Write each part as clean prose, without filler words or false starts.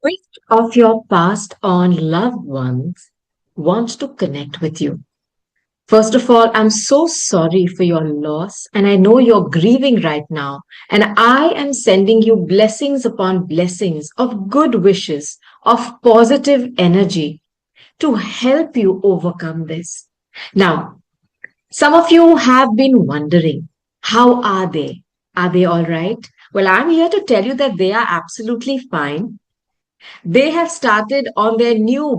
Which of your passed on loved ones wants to connect with you? First of all, I'm so sorry for your loss, and I know you're grieving right now. And I am sending you blessings upon blessings of good wishes, of positive energy to help you overcome this. Now, some of you have been wondering, how are they? Are they all right? Well, I'm here to tell you that they are absolutely fine. They have started on their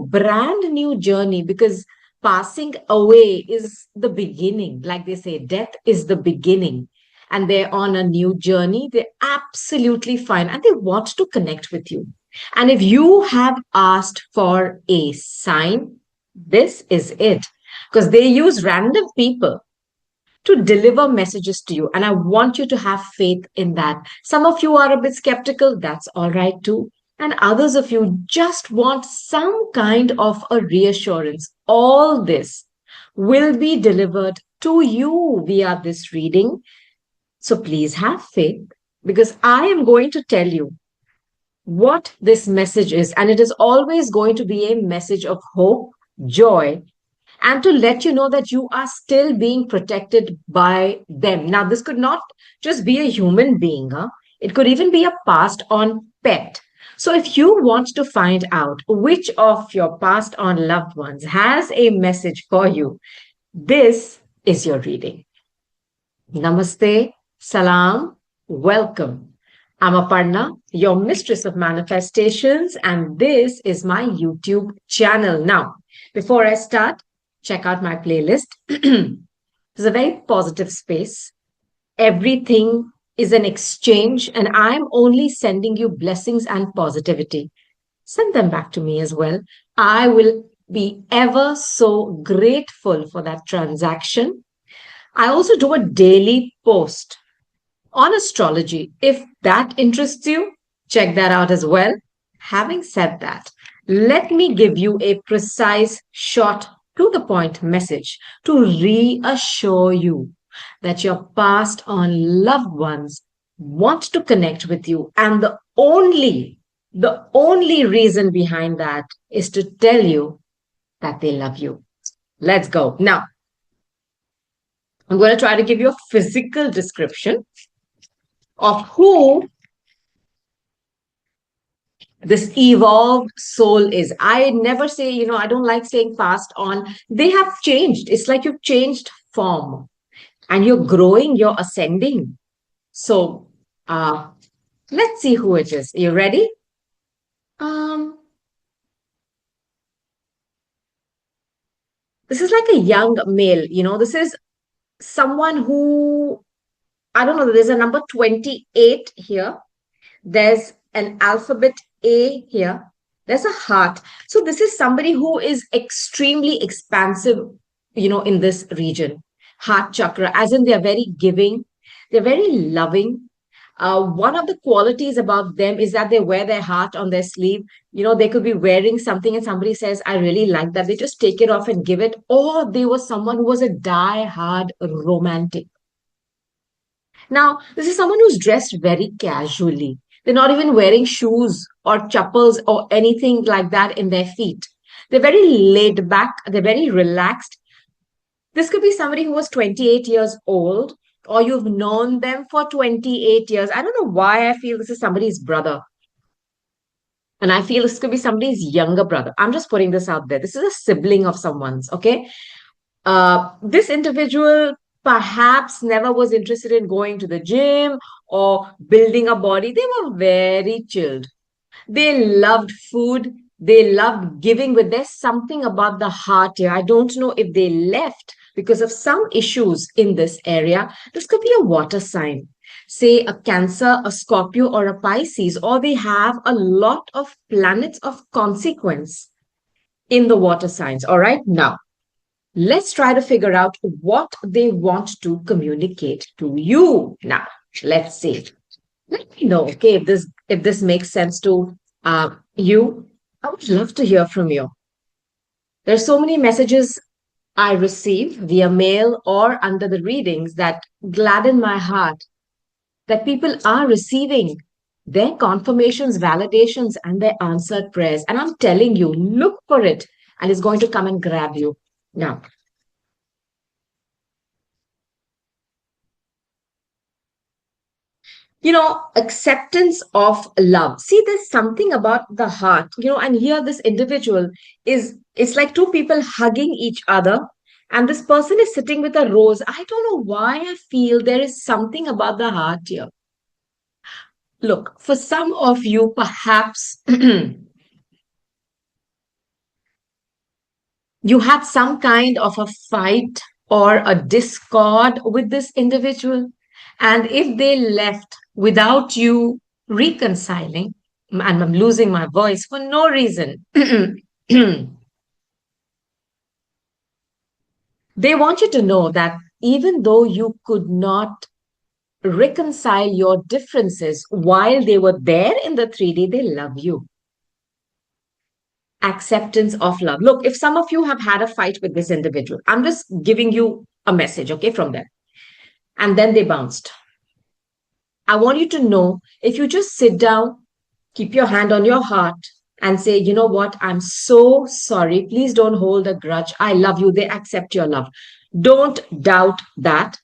brand new journey because passing away is the beginning. Like they say, death is the beginning. And they're on a new journey. They're absolutely fine and they want to connect with you. And if you have asked for a sign, this is it. Because they use random people to deliver messages to you. And I want you to have faith in that. Some of you are a bit skeptical. That's all right too. And others of you just want some kind of a reassurance. All this will be delivered to you via this reading. So please have faith because I am going to tell you what this message is. And it is always going to be a message of hope, joy, and to let you know that you are still being protected by them. Now, this could not just be a human being, huh? It could even be a passed on pet. So, if you want to find out which of your passed on loved ones has a message for you, this is your reading. Namaste, salam, welcome. I'm Aparna, your mistress of manifestations, and this is my YouTube channel. Now, before I start, check out my playlist. It's a very positive space. Everything is an exchange, and I'm only sending you blessings and positivity. Send them back to me as well. I will be ever so grateful for that transaction. I also do a daily post on astrology. If that interests you, check that out as well. Having said that, let me give you a precise, short, to the point message to reassure you that your past on loved ones want to connect with you. And the only reason behind that is to tell you that they love you. Let's go. Now, I'm going to try to give you a physical description of who this evolved soul is. I never say, I don't like saying passed on. They have changed. It's like you've changed form and you're growing, you're ascending. So let's see who it is. Are you ready? Um, this is like a young male, this is someone who, I don't know, there's a number 28 here. There's an alphabet A here. There's a heart. So this is somebody who is extremely expansive, in this region. Heart chakra, as in they're very giving, they're very loving. One of the qualities about them is that they wear their heart on their sleeve. They could be wearing something and somebody says, I really like that. They just take it off and give it. Or they were someone who was a die-hard romantic. Now, this is someone who's dressed very casually. They're not even wearing shoes or chappals or anything like that in their feet. They're very laid back. They're very relaxed. This could be somebody who was 28 years old, or you've known them for 28 years. I don't know why I feel this is somebody's brother. And I feel this could be somebody's younger brother. I'm just putting this out there. This is a sibling of someone's, okay? This individual perhaps never was interested in going to the gym or building a body. They were very chilled. They loved food. They loved giving, but there's something about the heart here. I don't know if they left because of some issues in this area. This could be a water sign, say a Cancer, a Scorpio, or a Pisces, or they have a lot of planets of consequence in the water signs. All right, now let's try to figure out what they want to communicate to you. Now, let's see. Let me know, okay, if this makes sense to you. I would love to hear from you. There's so many messages I receive via mail or under the readings that gladden my heart that people are receiving their confirmations, validations, and their answered prayers. And I'm telling you, look for it, and it's going to come and grab you. Now, acceptance of love. See, there's something about the heart, and here this individual it's like two people hugging each other, and this person is sitting with a rose. I don't know why I feel there is something about the heart here. Look, for some of you, perhaps you had some kind of a fight or a discord with this individual. And if they left without you reconciling, and I'm losing my voice for no reason, they want you to know that even though you could not reconcile your differences while they were there in the 3D, they love you. Acceptance of love. Look, if some of you have had a fight with this individual, I'm just giving you a message, okay, from them, and then they bounced. I want you to know, if you just sit down, keep your hand on your heart, and say, you know what, I'm so sorry. Please don't hold a grudge. I love you. They accept your love. Don't doubt that.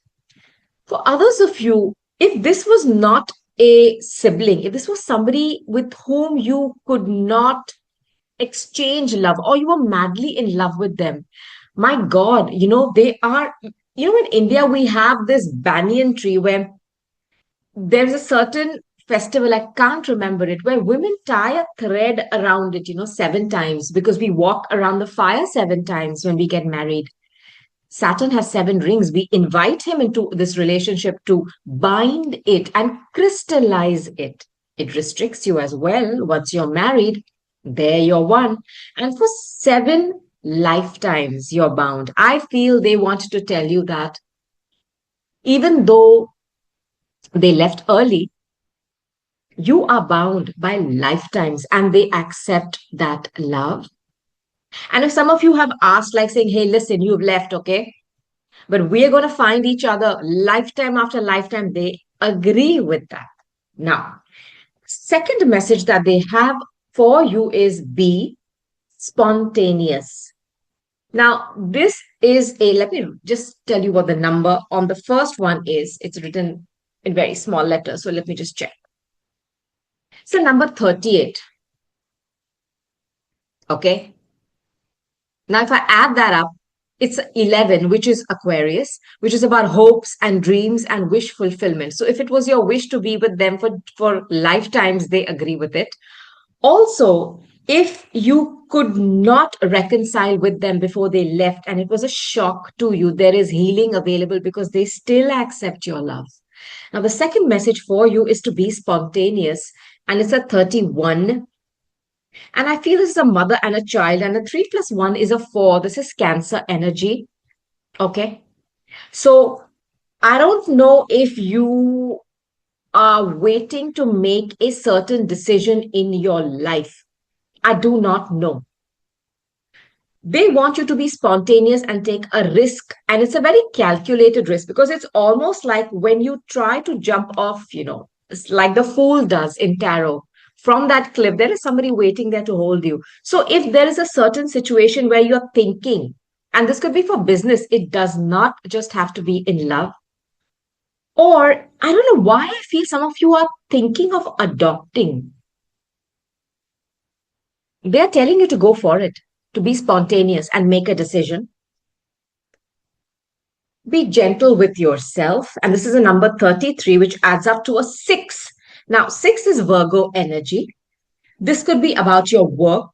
For others of you, if this was not a sibling, if this was somebody with whom you could not exchange love, or you were madly in love with them, my God, they are, in India, we have this banyan tree where there's a certain festival, I can't remember it, where women tie a thread around it, 7 times, because we walk around the fire 7 times when we get married. Saturn has 7 rings. We invite him into this relationship to bind it and crystallize it. It restricts you as well. Once you're married, there you're one. And for 7 lifetimes, you're bound. I feel they wanted to tell you that even though they left early, you are bound by lifetimes, and they accept that love. And if some of you have asked, like saying, hey, listen, you've left, okay? But we're going to find each other lifetime after lifetime, they agree with that. Now, second message that they have for you is be spontaneous. Now, this is let me just tell you what the number on the first one is. It's written in very small letters. So let me just check. So number 38. Okay. Now, if I add that up, it's 11, which is Aquarius, which is about hopes and dreams and wish fulfillment. So if it was your wish to be with them for lifetimes, they agree with it. Also, if you could not reconcile with them before they left and it was a shock to you, there is healing available because they still accept your love. Now, the second message for you is to be spontaneous, and it's a 31. And I feel this is a mother and a child, and a 3 plus 1 is a 4. This is Cancer energy. Okay. So I don't know if you are waiting to make a certain decision in your life. I do not know. They want you to be spontaneous and take a risk. And it's a very calculated risk, because it's almost like when you try to jump off, it's like the fool does in tarot. From that cliff, there is somebody waiting there to hold you. So if there is a certain situation where you're thinking, and this could be for business, it does not just have to be in love. Or I don't know why I feel some of you are thinking of adopting. They're telling you to go for it, to be spontaneous and make a decision. Be gentle with yourself. And this is a number 33, which adds up to a 6. Now, 6 is Virgo energy. This could be about your work,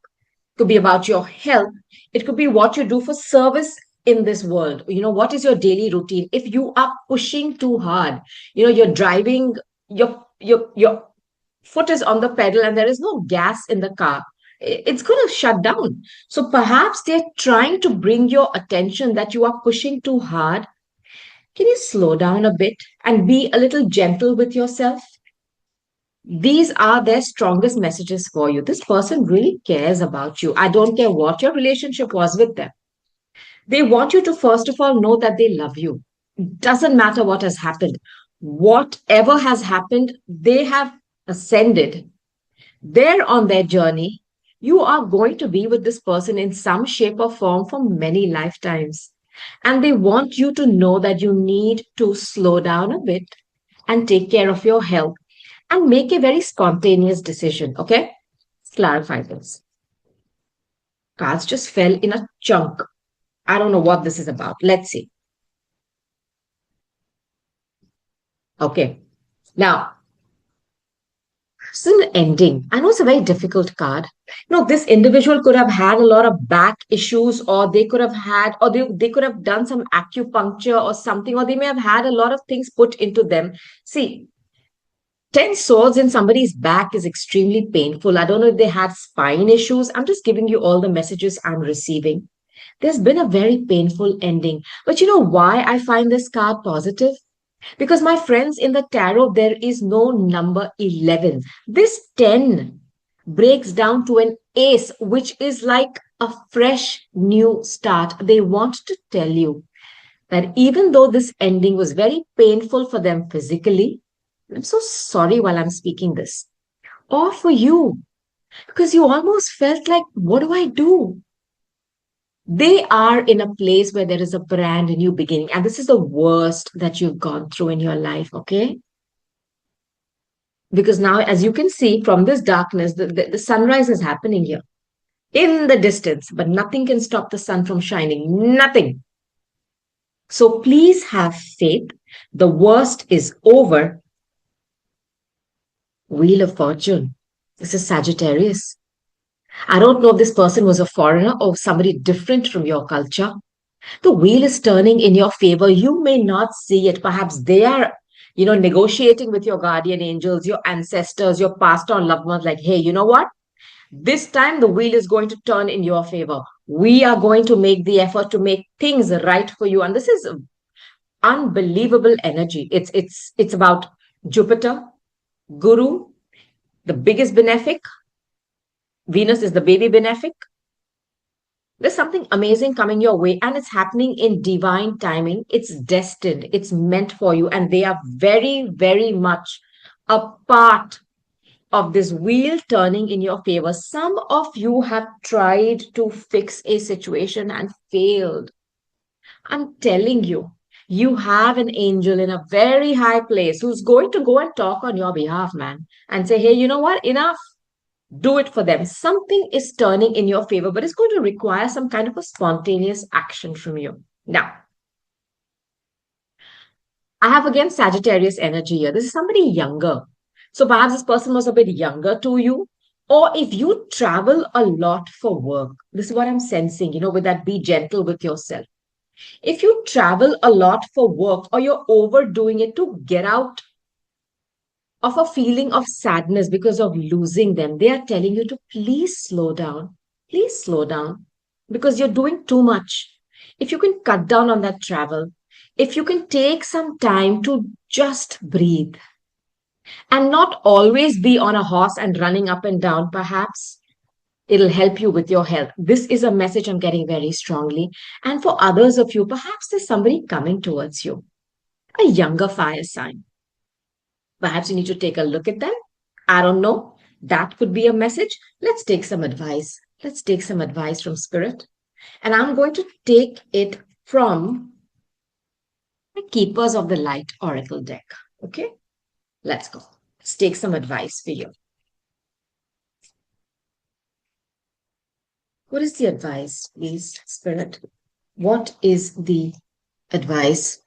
could be about your health. It could be what you do for service in this world. What is your daily routine? If you are pushing too hard, you're driving, your foot is on the pedal and there is no gas in the car, it's going to shut down. So perhaps they're trying to bring your attention that you are pushing too hard. Can you slow down a bit and be a little gentle with yourself? These are their strongest messages for you. This person really cares about you. I don't care what your relationship was with them. They want you to, first of all, know that they love you. Doesn't matter what has happened. Whatever has happened, they have ascended, they're on their journey. You are going to be with this person in some shape or form for many lifetimes. And they want you to know that you need to slow down a bit and take care of your health and make a very spontaneous decision. Okay? Let's clarify this. Cards just fell in a chunk. I don't know what this is about. Let's see. Okay. Now, it's an ending. I know it's a very difficult card. This individual could have had a lot of back issues, or they could have had, or they could have done some acupuncture or something, or they may have had a lot of things put into them. See, 10 swords in somebody's back is extremely painful. I don't know if they had spine issues. I'm just giving you all the messages I'm receiving. There's been a very painful ending. But you know why I find this card positive? Because my friends, in the tarot, there is no number 11. This 10 breaks down to an ace, which is like a fresh new start. They want to tell you that even though this ending was very painful for them physically, I'm so sorry while I'm speaking this, or for you, because you almost felt like, what do I do? They are in a place where there is a brand new beginning, and this is the worst that you've gone through in your life, okay? Because now, as you can see from this darkness, the sunrise is happening here in the distance, but nothing can stop the sun from shining. Nothing. So please have faith. The worst is over. Wheel of Fortune. This is Sagittarius. I don't know if this person was a foreigner or somebody different from your culture. The wheel is turning in your favor. You may not see it. Perhaps they are, negotiating with your guardian angels, your ancestors, your passed on loved ones, like, hey, you know what? This time the wheel is going to turn in your favor. We are going to make the effort to make things right for you. And this is unbelievable energy. It's about Jupiter, Guru, the biggest benefic. Venus is the baby benefic. There's something amazing coming your way, and it's happening in divine timing. It's destined, it's meant for you, and they are very, very much a part of this wheel turning in your favor. Some of you have tried to fix a situation and failed. I'm telling you, you have an angel in a very high place who's going to go and talk on your behalf, man, and say, hey, you know what? Enough. Do it for them. Something is turning in your favor, but it's going to require some kind of a spontaneous action from you. Now, I have again Sagittarius energy here. This is somebody younger. So perhaps this person was a bit younger to you. Or if you travel a lot for work, this is what I'm sensing, with that be gentle with yourself. If you travel a lot for work, or you're overdoing it to get out of a feeling of sadness because of losing them, they are telling you to please slow down. Please slow down because you're doing too much. If you can cut down on that travel, if you can take some time to just breathe and not always be on a horse and running up and down, perhaps it'll help you with your health. This is a message I'm getting very strongly. And for others of you, perhaps there's somebody coming towards you, a younger fire sign. Perhaps you need to take a look at them. I don't know. That could be a message. Let's take some advice. Let's take some advice from Spirit. And I'm going to take it from the Keepers of the Light Oracle deck. Okay? Let's go. Let's take some advice for you. What is the advice, please, Spirit? What is the advice?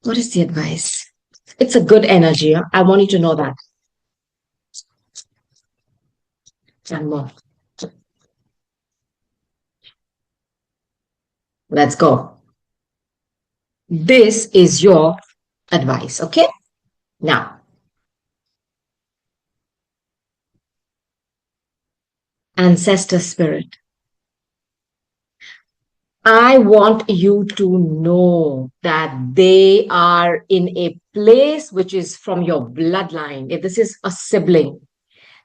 What is the advice? It's a good energy. I want you to know that. And more. Let's go. This is your advice, okay? Now, ancestor spirit, I want you to know that they are in a place which is from your bloodline. If this is a sibling,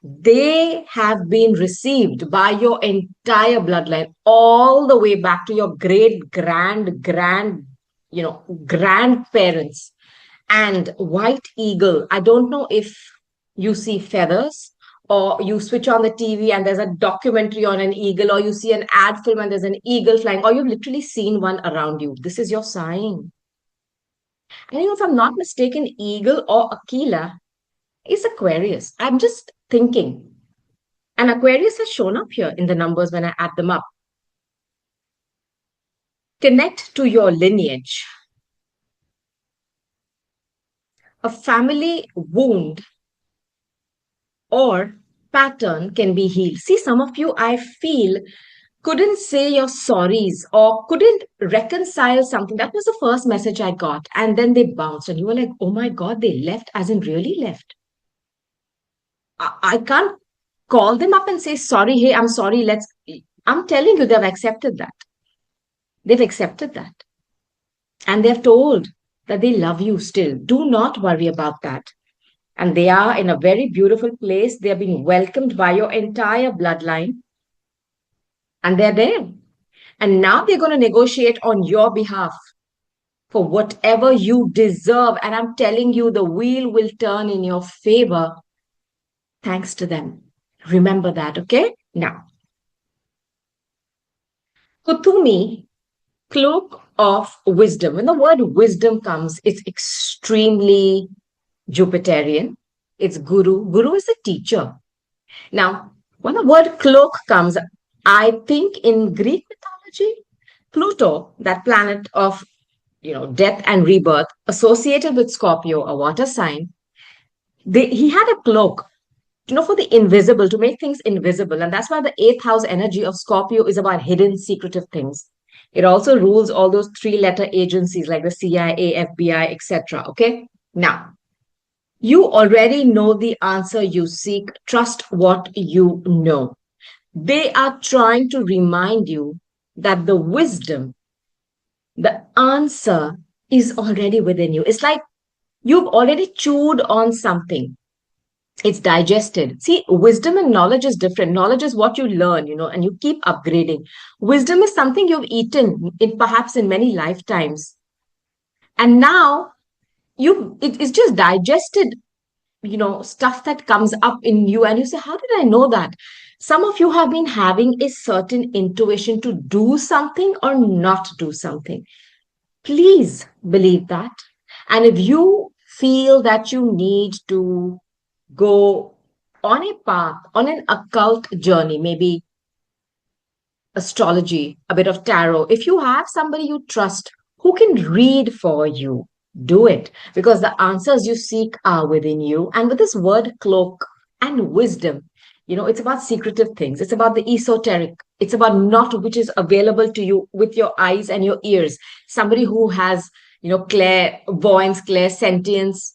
they have been received by your entire bloodline, all the way back to your great grandparents. And white eagle, I don't know if you see feathers or you switch on the TV and there's a documentary on an eagle, or you see an ad film and there's an eagle flying, or you've literally seen one around you. This is your sign. And if I'm not mistaken, eagle or Aquila is Aquarius. I'm just thinking. And Aquarius has shown up here in the numbers when I add them up. Connect to your lineage. A family wound or pattern can be healed. See, some of you, I feel, couldn't say your sorries or couldn't reconcile something. That was the first message I got. And then they bounced, and you were like, oh my God, they left, as in really left. I can't call them up and say, sorry, hey, I'm sorry, let's. I'm telling you, they've accepted that. They've accepted that. And they've told that they love you still. Do not worry about that. And they are in a very beautiful place. They're being welcomed by your entire bloodline, and they're there. And now they're going to negotiate on your behalf for whatever you deserve. And I'm telling you, the wheel will turn in your favor thanks to them. Remember that, okay? Now, Kutumi, cloak of wisdom. When the word wisdom comes, it's extremely Jupiterian. It's guru. Guru is a teacher. Now, when the word cloak comes, I think in Greek mythology, Pluto, that planet of death and rebirth, associated with Scorpio, a water sign, he had a cloak, for the invisible, to make things invisible. And that's why the eighth house energy of Scorpio is about hidden, secretive things. It also rules all those three-letter agencies like the CIA, FBI, etc. Okay? Now, you already know the answer you seek. Trust what you know. They are trying to remind you that the wisdom, the answer is already within you. It's like you've already chewed on something. It's digested. See, wisdom and knowledge is different. Knowledge is what you learn, and you keep upgrading. Wisdom is something you've eaten in perhaps in many lifetimes. And now it's just digested, stuff that comes up in you. And you say, how did I know that? Some of you have been having a certain intuition to do something or not do something. Please believe that. And if you feel that you need to go on a path, on an occult journey, maybe astrology, a bit of tarot, if you have somebody you trust who can read for you, do it, because the answers you seek are within you. And with this word cloak and wisdom, it's about secretive things. It's about the esoteric. It's about not which is available to you with your eyes and your ears. Somebody who has, clairvoyance, clairsentience,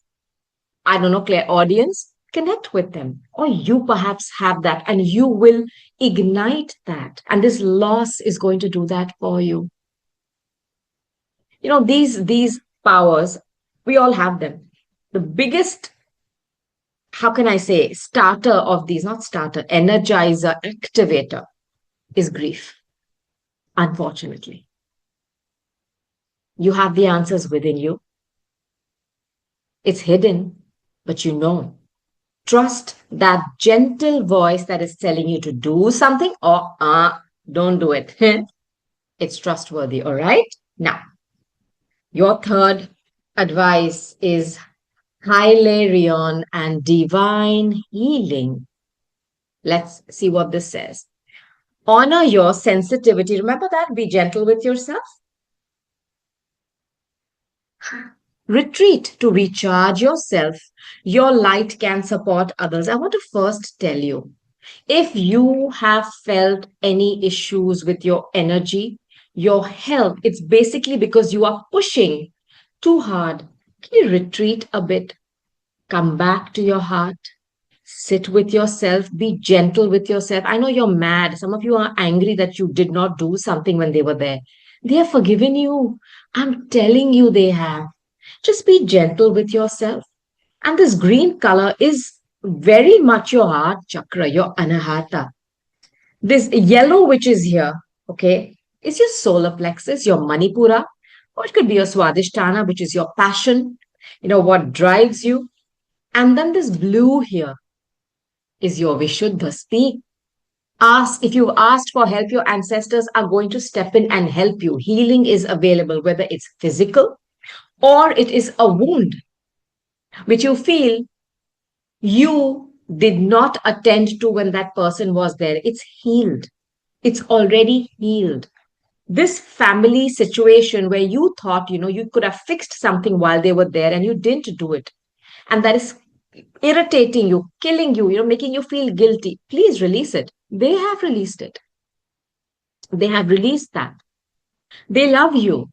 I don't know, clairaudience, connect with them. Or you perhaps have that and you will ignite that. And this loss is going to do that for you. These powers, we all have them. The biggest, how can I say, starter of these, not starter, energizer, activator is grief. Unfortunately, you have the answers within you. It's hidden, but you know. Trust that gentle voice that is telling you to do something, or don't do it. It's trustworthy, all right? Now, your third advice is Hilarion and divine healing. Let's see what this says. Honor your sensitivity. Remember that? Be gentle with yourself. Retreat to recharge yourself. Your light can support others. I want to first tell you, if you have felt any issues with your energy, your health, it's basically because you are pushing too hard. Can you retreat a bit? Come back to your heart. Sit with yourself. Be gentle with yourself. I know you're mad. Some of you are angry that you did not do something when they were there. They have forgiven you. I'm telling you, they have. Just be gentle with yourself. And this green color is very much your heart chakra, your anahata. This yellow, which is here, okay, is your solar plexus, your manipura, or it could be your swadhisthana, which is your passion. what drives you. And then this blue here is your Vishuddha. Speak. Ask. If you've asked for help, your ancestors are going to step in and help you. Healing is available, whether it's physical or it is a wound which you feel you did not attend to when that person was there. It's healed. It's already healed. This family situation where you thought, you could have fixed something while they were there and you didn't do it. And that is irritating you, killing you, making you feel guilty. Please release it. They have released it. They have released that. They love you.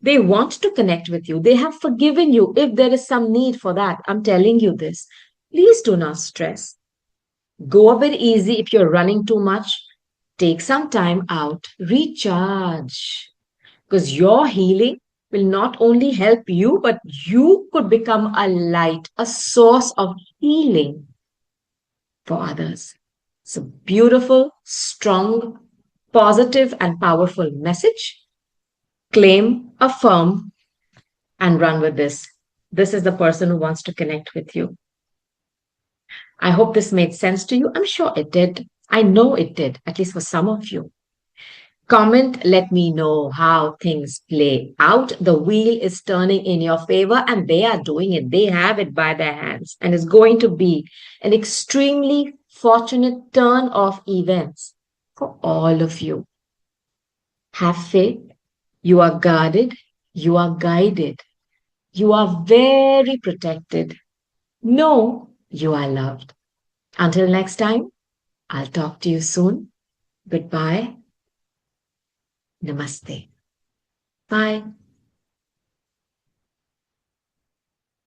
They want to connect with you. They have forgiven you if there is some need for that. I'm telling you this. Please do not stress. Go a bit easy if you're running too much. Take some time out. Recharge. Because your healing will not only help you, but you could become a light, a source of healing for others. It's a beautiful, strong, positive, and powerful message. Claim, affirm, and run with this. This is the person who wants to connect with you. I hope this made sense to you. I'm sure it did. I know it did, at least for some of you. Comment, let me know how things play out. The wheel is turning in your favor and they are doing it. They have it by their hands and it's going to be an extremely fortunate turn of events for all of you. Have faith. You are guarded. You are guided. You are very protected. Know you are loved. Until next time, I'll talk to you soon. Goodbye. Namaste. Bye.